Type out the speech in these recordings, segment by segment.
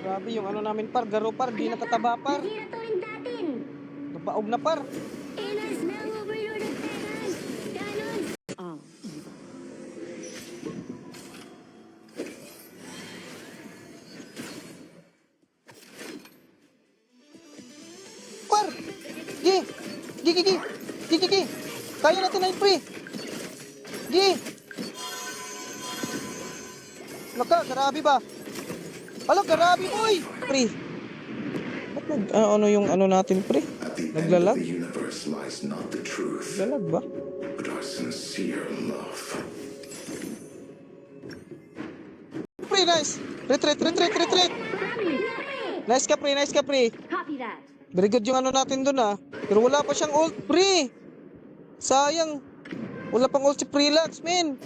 Grabe yung ano namin par, garo par, di nakataba par. Nasira to rin natin. Nabaog na par. Elas na overloaded cannons. Cannons. Oh, Par! Gi! Gi, gi, gi! Gi, gi, gi! Kaya natin na yung pre! Gi! Laka, garabi ba? Alo, garabi boy! Pre! Ba't ano yung ano natin pre? At the end Naglalag? of the universe lies not the truth, Naglalag ba? but our sincere love. Pre, nice! Retreat, retreat, retreat! Nice ka pre, nice ka pre! Copy that. Very good yung ano natin dun ah. Pero wala pa siyang ult pre! Sayang! Wala pang ult si Prelax, men!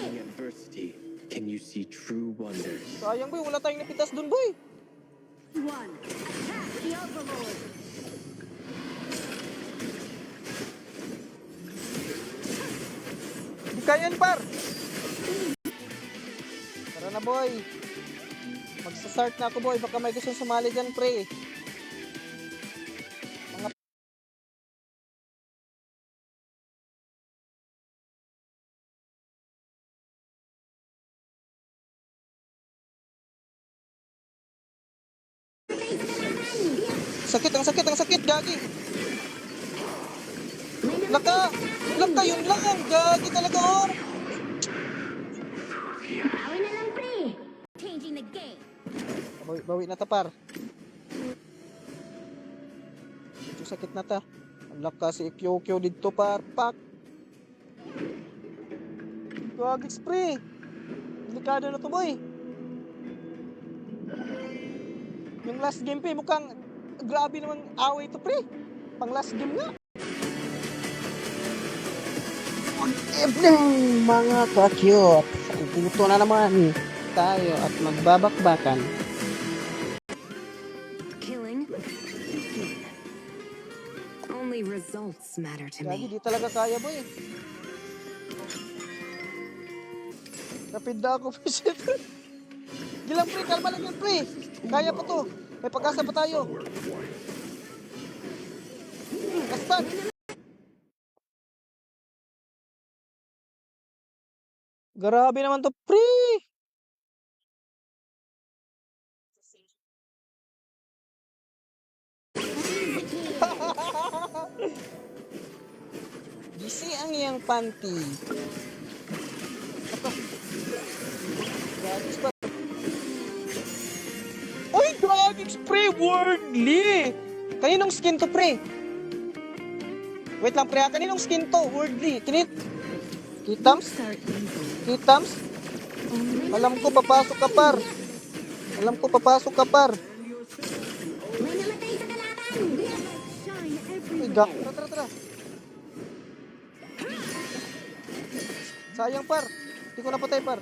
In adversity, can you see true wonders? Sayang boy, wala tayong napitas dun boy! One. Attack the overlord. Di kaya yan par! Tara na boy! Magsa-start na ako boy, baka may gusto sumali dyan pre! Mga sakit, ang sakit, ang sakit, gagi! Laka! Laka, yun lang! Gagi talaga oh! Bawi na lang, pre. Changing the game. Bawi na ta par. Ito sakit na ta. Ang laka si Kyokyo dito par. Pak. Gagi spray. Delikado na to boy. Yung last game pre mukhang grabe naman away to pre. Pang last game nga. Good evening mga ka-cute. Dito na naman tayo at magbabakbakan. killing? Only results matter to Gagi, me. di talaga kaya boy. Rapid na ako, shit. Gilang pre, kalma lang yan pre. Kaya pa to. May pag-asa pa tayo. Kastan. Grabe naman to pre. Gisi ang iyang panty. Ito. Gratis pa. Uy, gratis pre, Wordly. Kaninong skin to pre? Wait lang pre, kaninong skin to? Wordly. Kitams? Kitams? Alam ko papasok ka par. Alam ko papasok ka par. May namatay sa kalaban. Shine every Uy, gak. Tara, tara, tara. Sayang par. Hindi ko napatay par.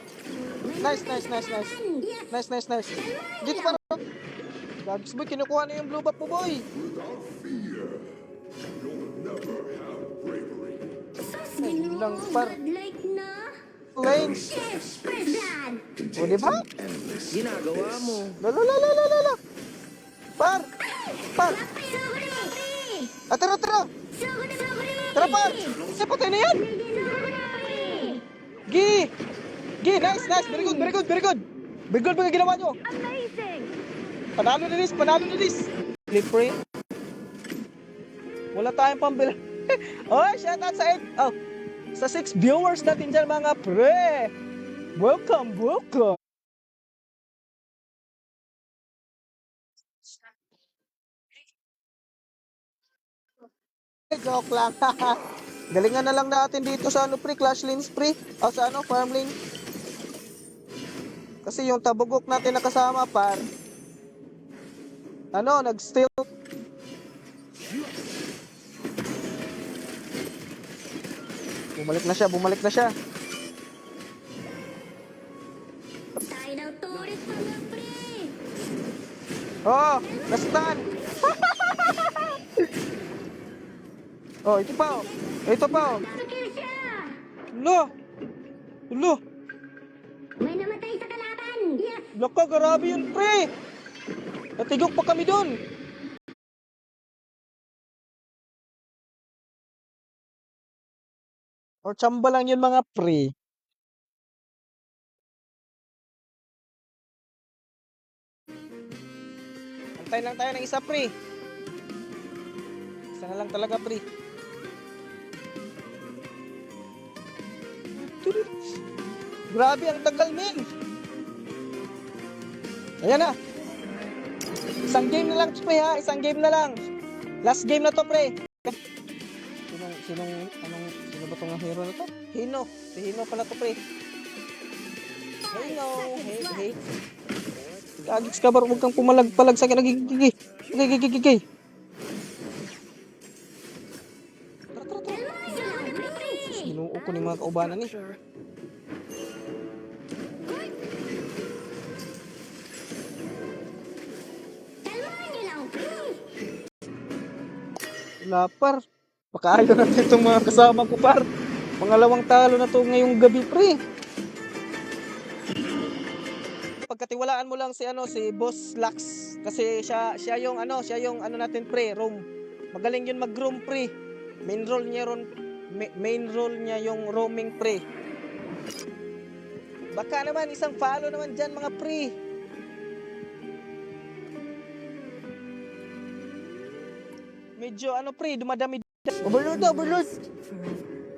Nice, nice, nice, nice. Nice, nice, nice. Dito par. Gagis boy, kinukuha na yung blue buff mo boy. Ay, lang par. Like na. Lanes. Yes, first blood. O, diba? Ginagawa mo. Lalalala. Par. Par. Suguri, pre. Ah, tara, tara. Suguri, suguri. Tara par. Kasi patay na yan. Gi. Gi, nice, nice. Very good, very good, very good. Very good mga ginawa nyo. Amazing. Panalo na this, panalo na this. Pre. Wala tayong pambila. Oh, shout out sa 8. Oh, sa 6 viewers natin dyan mga pre. Welcome, welcome. Joke lang. Galingan na lang natin dito sa ano pre, Clash Lanes pre. O sa ano, Farm Lane. Kasi yung tabugok natin nakasama par. Ano, nag-steal. Bumalik na siya, bumalik na siya. Tayo daw turit mga pre. Oh, nastan. Oh, ito pa oh. Ito pa oh. Nakikill siya. Lo. Lo. May namatay sa kalaban. Yes, Laka, grabe yun, pre. Natigok pa kami dun. Or tsamba lang yun mga pre. Antay lang tayo ng isa pre. Isa na lang talaga pre. Grabe ang tagal men. Ayan na. Isang game na lang pre ha. Isang game na lang. Last game na to pre. Sino ba tong hero na to? Hino. Si Hino pala to pre. Hino. Hey. Gagix ka ba? Huwag kang pumalag-palag sa akin. Gigigigay. Tara. Sinuo ko ni mga kaubanan eh. Kalmahan niyo lang, pre. Lapar. Pakaayo natin itong mga kasama ko par. Pangalawang talo na to ngayong gabi pre. Pagkatiwalaan mo lang si Boss Lux kasi siya yung natin pre, roam. Magaling yun mag-roam pre. Main role niya yung roaming pre. Baka naman isang follow naman diyan mga pre. Medyo pre, dumadami. Overlord.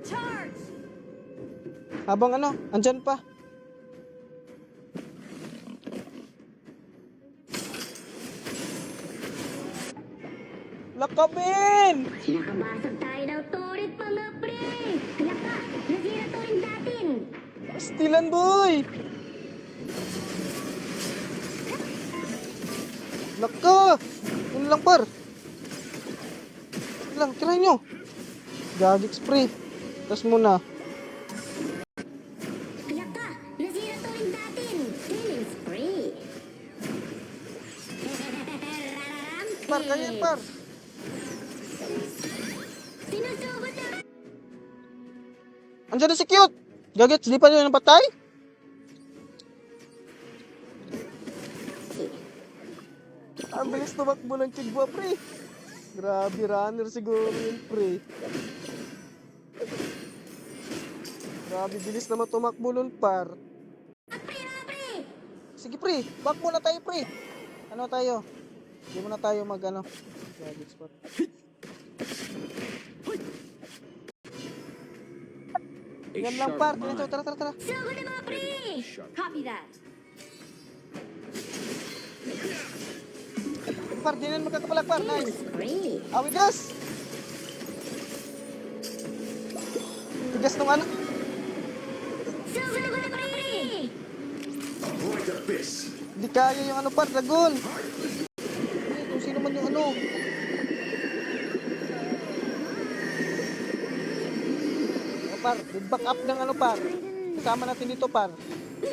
Charge! Habang andyan pa. Lakabin! Nakabasag tayo ng turret, mga pre! Laka, nasira turret natin! Stilan boy! Laka! Yun lang par. Yun lang, try nyo. Gagik spray. Tas muna. Laka, nasira turret natin! Killing spree! Par, ganyan par. Sinusugod na! Andiyan na si Cute! Gagit, di pa nyo ng patay? Ang bilis tumakbo ng Chigwa, pre. Grabe, runner siguro yun, pre. Grabe, bilis naman tumakbo nun, par. Sige, pre. Back muna tayo, pre. Ano tayo? Hindi muna tayo Gagit spot. Yan lang, par. Tara. Sugod na, mga pre! Copy that! Par, di na magkakapalag, par. Nice. Spree! Awigas! Tigas nung Sugod na, mga pre! Like abyss. Di kaya yung par, dragon. Kung sino man yung par, back up ng par. Kasama natin dito, par.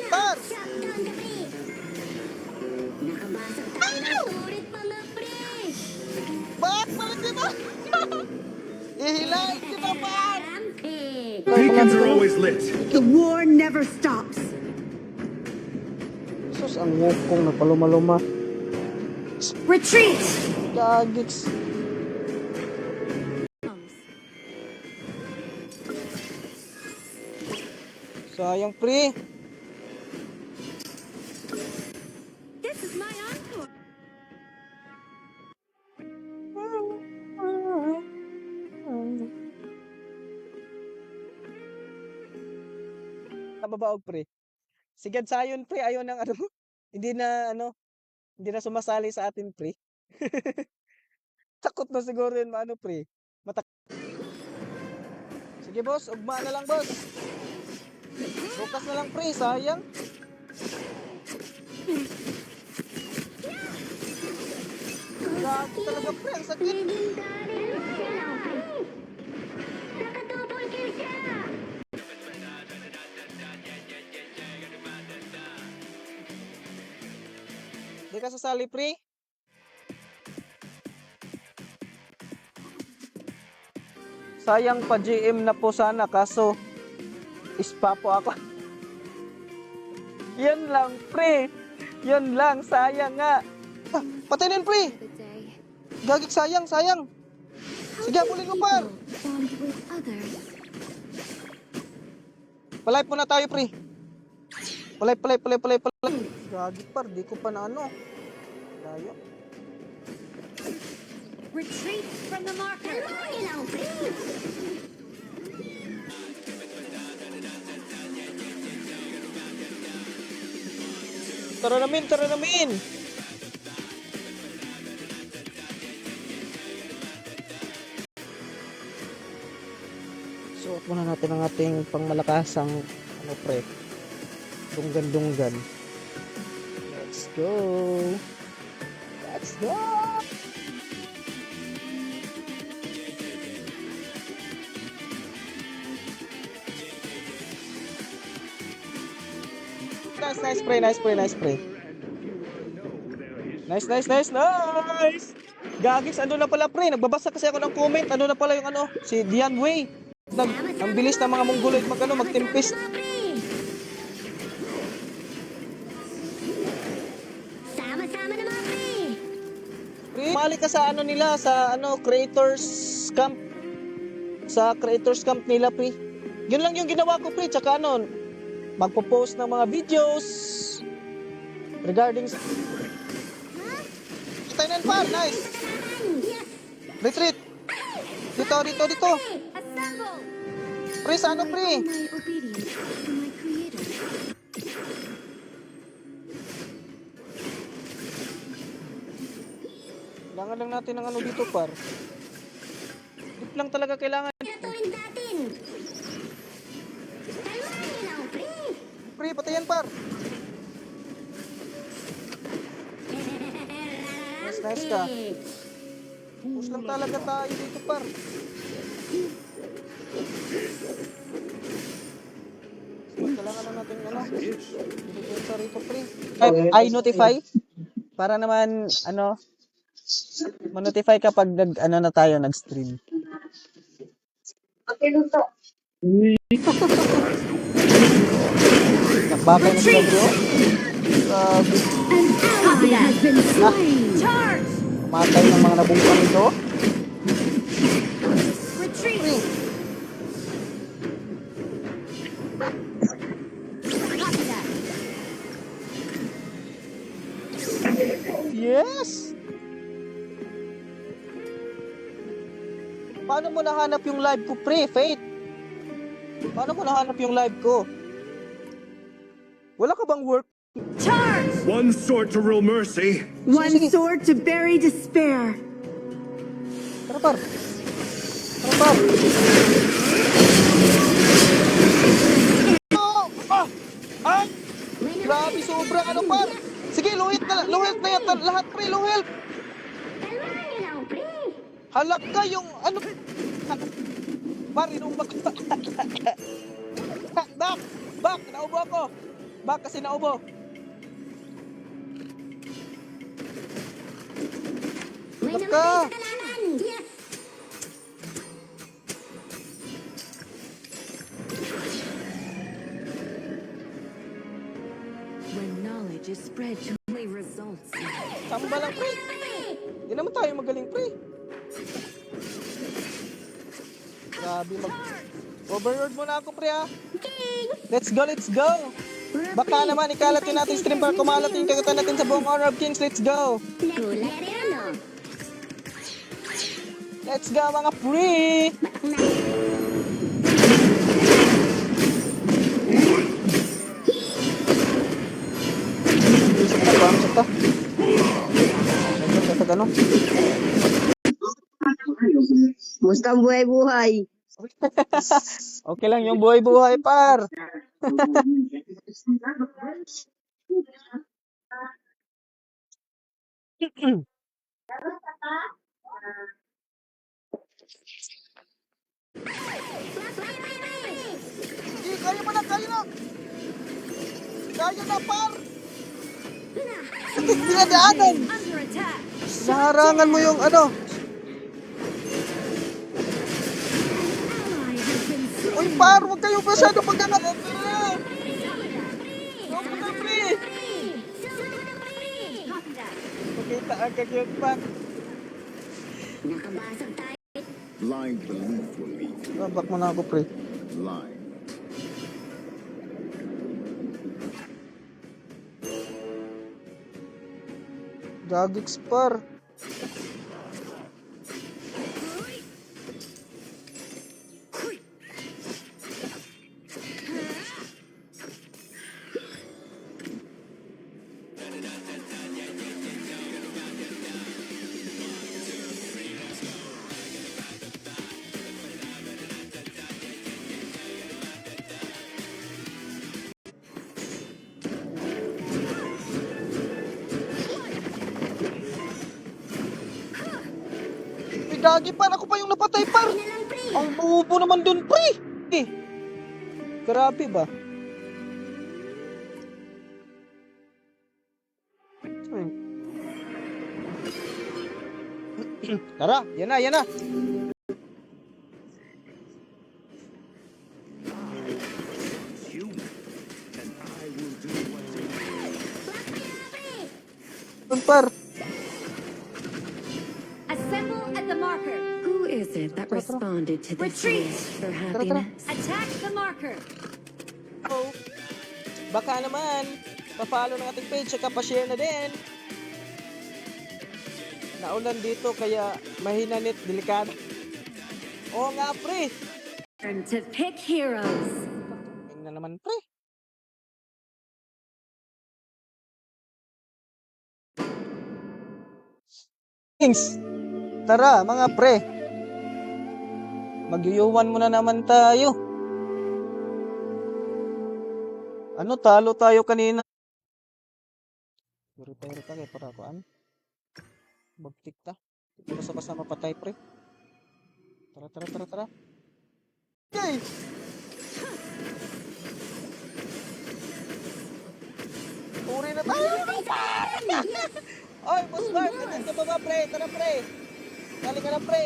Par! Shutdown ka, pre! Nakabasag tayo ng turret, mga pre! Back! Balik dito! Ihilay kita, par! Rampage! Beacons are always lit. The war never stops. Sus, ang wokong na paluma-luma. Retreat! Gagiks. Sayang, pre. This is my encore. Kababaog, pre. Sigad sayon, pre. Ayaw ng hindi na sumasali sa atin, pre. Takot na siguro yun, pre. Sige, boss. Ugma na lang, boss. Bukas na lang, pre. Sayang. Grabe talaga, pre. Ang sakit. Legendary! Siya lang, pre! Naka-double kill siya! Di ka sasali, pre. Sayang pa GM na po sana kaso ispa po ako. Yan lang, pre. Yun lang, sayang nga. Ah, patayin pre. Gagik, sayang. Sige, pulin mo par. Bond with others. Palay po na tayo pre. Palay. Gagik par, di ko pa na ano. Layo. Retreat from the marker. Kalmahin lang, pre. Tara namin. Suot muna natin ang ating pangmalakasang ano pre. Dunggan. Let's go. Nice spray. Nice. Gagis, ano na pala pre, nagbabasa kasi ako ng comment, ano na pala yung ano, si Dian Wei. Ang bilis ng mga Mongoloid magtimpis. Sama-sama na mga pre. Pre, mali ka sa ano nila, sa ano, creators camp. Sa creators camp nila pre. Yun lang yung ginawa ko pre, tsaka ano, magpo-post ng mga videos regarding sa... Tayo na par, nice. Retreat. Dito. Assemble. Pre, sa ano pre? My obedience to my creator. Kailangan lang natin ng ano dito par. Dito lang talaga kailangan. Tuloy natin. Kalmahin lang, pre. Pre, patayan par. Nice ka. Push lang talaga tayo dito par. Kailangan lang natin ano. Dito rito pre. I notify para naman ano ma-notify kapag ano na tayo nag-stream. Nakbakay na sila bro. Grabe. An ally has been slain. Charge. Matay ng mga nabungkang ito. Retreat. Copy that. Yes! Paano mo nahanap yung live ko, pre, Faith? Paano mo nahanap yung live ko? Wala ka bang work? Charge. One sword to rule mercy. One sword to bury despair. Tara, par. Ah! Grabe, sobra ano, par. Sige, luhit na yan lahat, pre, luhit. Kalmahin lang, pre. Halak ka yung ano. Par, inumbak ka. Back, naubo ako. Back kasi naubo. May Halak namatay ka. sa kalaban. Yes. When knowledge is spread to results. Samba lang, pre. Hindi naman tayo magaling, pre. Grabe, overlord muna ako, pre, ha. Let's go. Baka naman ikalat yun natin stream para kumalat yung kagutan natin sa buong Honor of Kings. Let's go. Let's go, mga pre. Sakta. Ano? Musta ang buhay-buhay? Okay lang yung buhay-buhay, par. Sige, kaya mo na. Kaya na, par. Dinadaanan. Under attack. Naharangan mo yung ano. Ally has been slain. Uy, par, huwag kayong masyado magkakaroon. Pre. Kaka-cute pa. Nakabasag tayo. Blind belief will lead to Babak mo na ako, pre. blind. Gagix par. May gagi par. Ako pa yung napatay par. Na lang, pre. Ang bubo naman dun, pre. Eh. Grabe ba? Hmm. Tara, yan na, yan na. Dun par. Assemble at the marker. Who is it that responded to this Retreat. wish for Tara, tara. happiness? Attack the marker. Oh. Baka naman, pa-follow ng ating page, saka pa-share na din. Naulan dito, kaya mahina net, delikado. Oo nga, pre. Turn to pick heroes. Tingnan naman, pre. Thanks. Tara, mga pre. Magyuyuwan muna naman tayo. Ano, talo tayo kanina. Retire ka kaya para kuan. Bagtik ta. Basta mapatay, pre. Tara, tara, tara, tara. Okay. Uri na tayo. Oy, boss Mark, natin sa baba, pre. Tara, pre. Dali ka na, pre.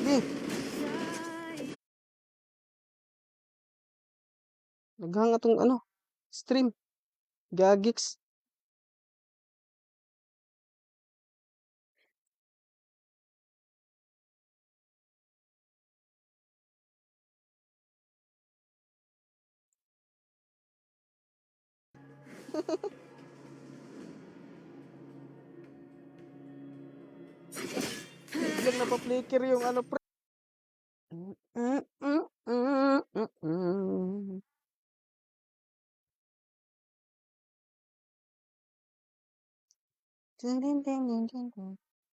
Di. Naghanga tong ano, stream. Gagix. Biglang napaplikir yung ano, pre.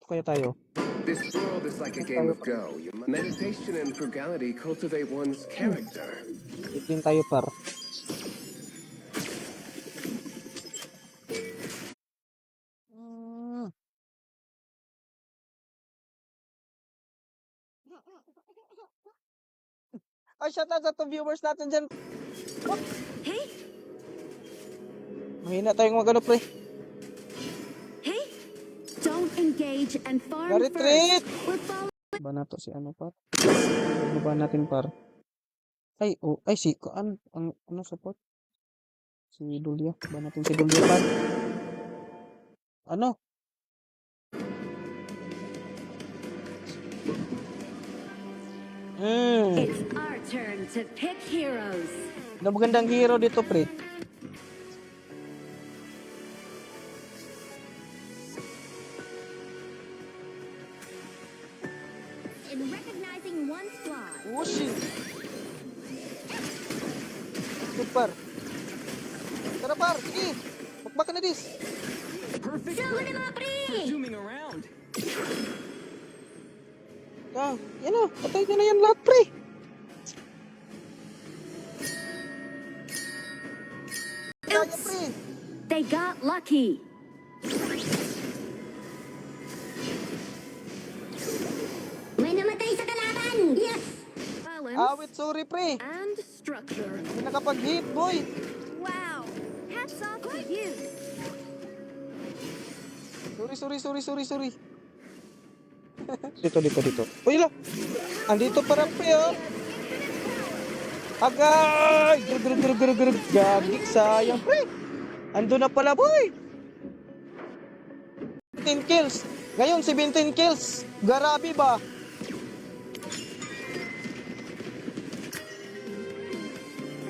Kaya tayo. This world is like a game of Go. Meditation and frugality cultivate one's character. Itin tayo, par. Ay, shout out sa to viewers natin dyan. Hey, Mahina tayong magano, pre. hey. Don't engage and farm Retreat! first. We're following. Ba na to si ano, par? Ba natin, par? Ay, oh, ay, si, ang ano, support? Si Dulia. Ba natin si Dulia, par? Ano? It's our turn to pick heroes. Ano magandang hero dito, pre? In recognizing one squad. Oh, shit. Good, par. Tara, par. Sige. Bakbaka na dis. Sama na mga pre! Ah, yan o. Patay nyo na yan lahat, pre. Kaya, pre. They got lucky. May namatay sa kalaban! Yes! Balance Awit, sorry, pre. and structure. Hindi nakapag-hit, boy. Wow. Hats off to you. Sorry. Dito. Uy, la. Andito para, pre, oh. Agay! Grug. Gagik, sayang, pre. Ando na pala, boy. 17 kills. Ngayon, 17 kills. Garabi ba?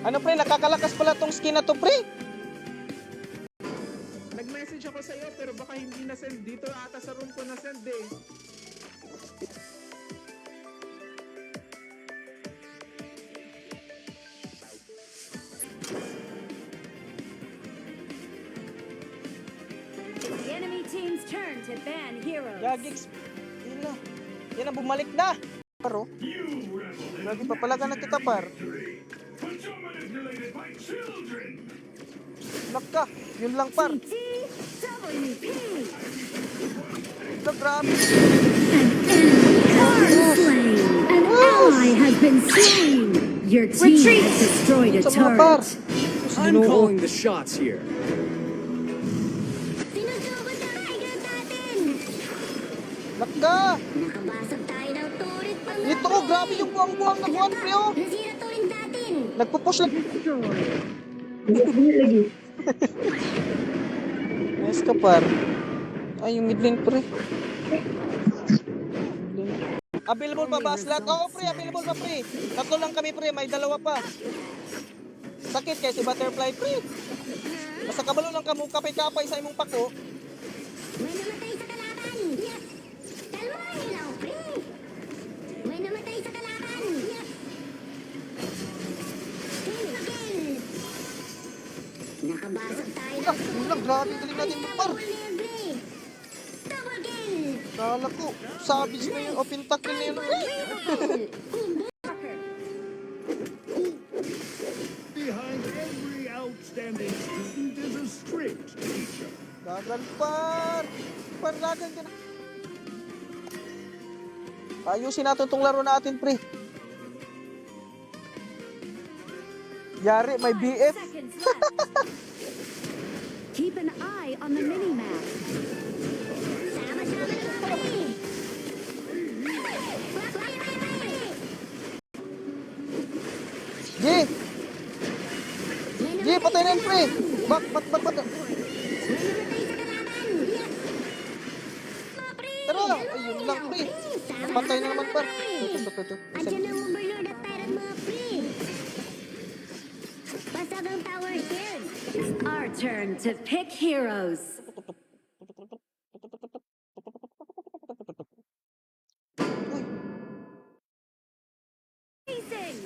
Ano, pre? Nakakalakas pala tong skin na to, pre. Nag-message ako sa'yo pero baka hindi na-send. Dito ata sa room ko na-send eh. It's the enemy team's turn to ban heroes. Gagiks. Yun na. Yan na, bumalik na. Paro. Lagi pa pala ka na kita, par. Naka, yun lang, par. TWP. Na, grabe. Slain. An ally has been slain. Your team has destroyed a Sa mga par. turret. I'm calling the shots here. Sinusugod na tiger natin! Naka. Nakabasag tayo ng turret pa nga. Ito, oh, grabe yung buwang-buwang na buwan, pre, oh. Nasira turret natin! Nagpupush lang. Nice ka, par. Ay, yung mid lane, pre. Available pa ba slot? Oo, pre, available pa, pre. Tatlo lang kami, pre. May dalawa pa. Sakit kay si Butterfly, pre. Basta kabalo lang kamo kapay-kapay sa imong pako. May namatay sa kalaban! Kalmahin lang, pre! May namatay sa kalaban! Kill na kill! Nakabasag tayo ng Ulang, grabe galing natin mo, par. libre! Double kill! Kala ko, sabis na yun. O, pintak na yun, pre. Behind every outstanding student is a strict teacher. Dagan, par. Par, dagan ka na. Ayusin natin itong laro natin, pre. Yari, may BF. Seconds left. Keep an eye on the mini-map. Sama-sama na mga pre! G! G, patay na yun, pre. Back. May namatay sa kalaban! Mga pre! Tara, ayun lang, pre. Patay na naman, par. Ito. Andiyan ang overlord at tyrant, mga pre! Basag ang tower shield! It's our turn to pick heroes. Amazing!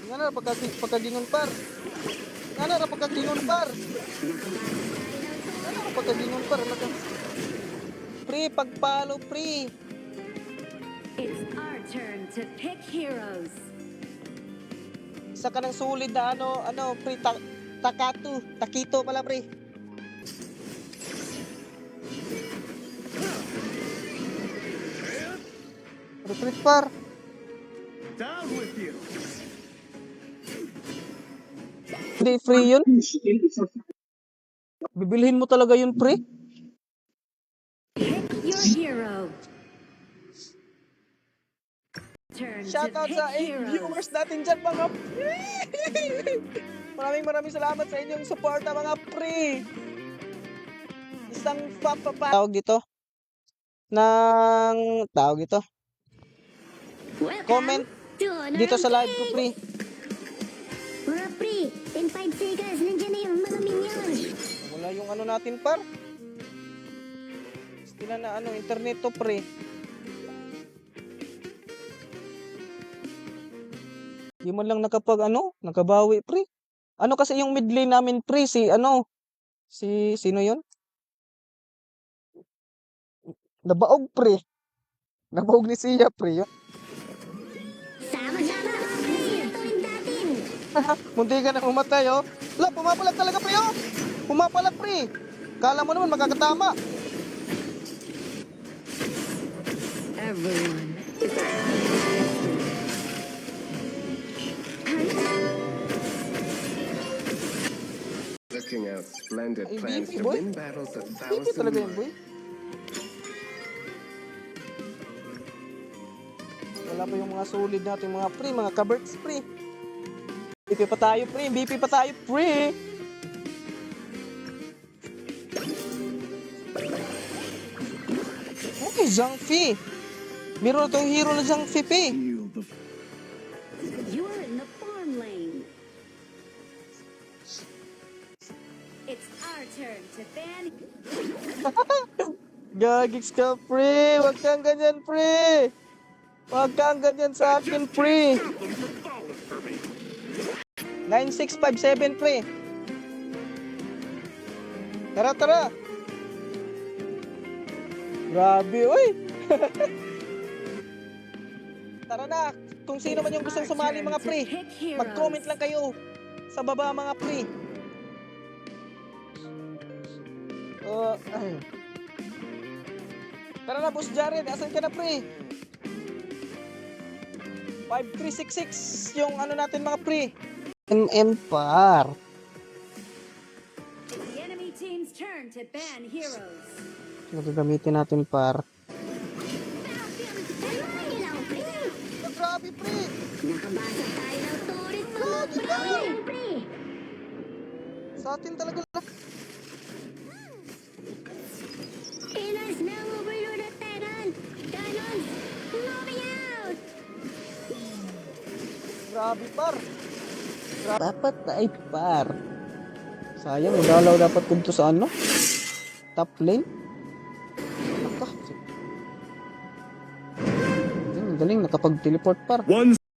Nga na, pagkagingon, par. Nga na, pagkagingon, par. Nga na, pagkagingon, par. Pre, pagpalo, pre. It's our turn to pick heroes. Isa ka ng sulit na pre, takito pala, pre. Retreat, par. Down with you. Hindi free yun. Bibilhin mo talaga yun, pre. Pick your hero. Turn to Shoutout pick sa 8 heroes. viewers natin dyan, mga pre. Maraming salamat sa inyong suporta, mga pre. Isang tawag dito. Tawag dito. Comment dito sa live ko, pre. Mga pre, in 5 seconds, nandiyan na yung mga minion! Wala yung natin, par. Sila na internet to, pre. Di man lang nakabawi, pre. Ano kasi yung mid lane namin, pre, sino yun? Nabaog, pre. Nabaog ni Sia, pre. Yun. Sama-sama mga pre! Nasira turret natin! Munti ka na umatay, oh. Wala, pumapalag talaga, pre, oh. Pumapalag, pre. Kala mo naman makakatama. Everyone. Looking out splendid Ay, plans BP, to boy. win battles a Hindi talaga yun, thousand boy. Wala pa yung mga solid natin, mga pre, mga kaberts, pre. MVP pa tayo, pre. MVP pa tayo, pre. Okay, Zhangfi. Meron na tong hero na Zhangfi, pe. Feel the You are in the farm lane. It's our turn to ban. Gagigs ka, pre. Huwag kang ganyan, pre. Huwag kang ganyan sa akin, pre. 9657, pre. Tara, tara. Grabe, uy. Tara na. Kung sino man yung gustong sumali, mga pre, mag-comment lang kayo sa baba, mga pre. Ay. Tara na, Boss Jared. Asan ka na, pre? 5366 yung ano natin, mga pre. MM par. It's the enemy team's turn to ban heroes. Nagagamitin natin par. Kalmahin nyo lang, pre. Grabe, pre. Nakabasa tayo ng turis mga pre. Sa atin talaga lang. Healers ng Overlord at Tenon. Ganon. Moving out. Grabe, par. Dapat na ay par. Sayang, magalaw dapat kunto sa ano? Top lane. Ang galing, nakapag-teleport par. one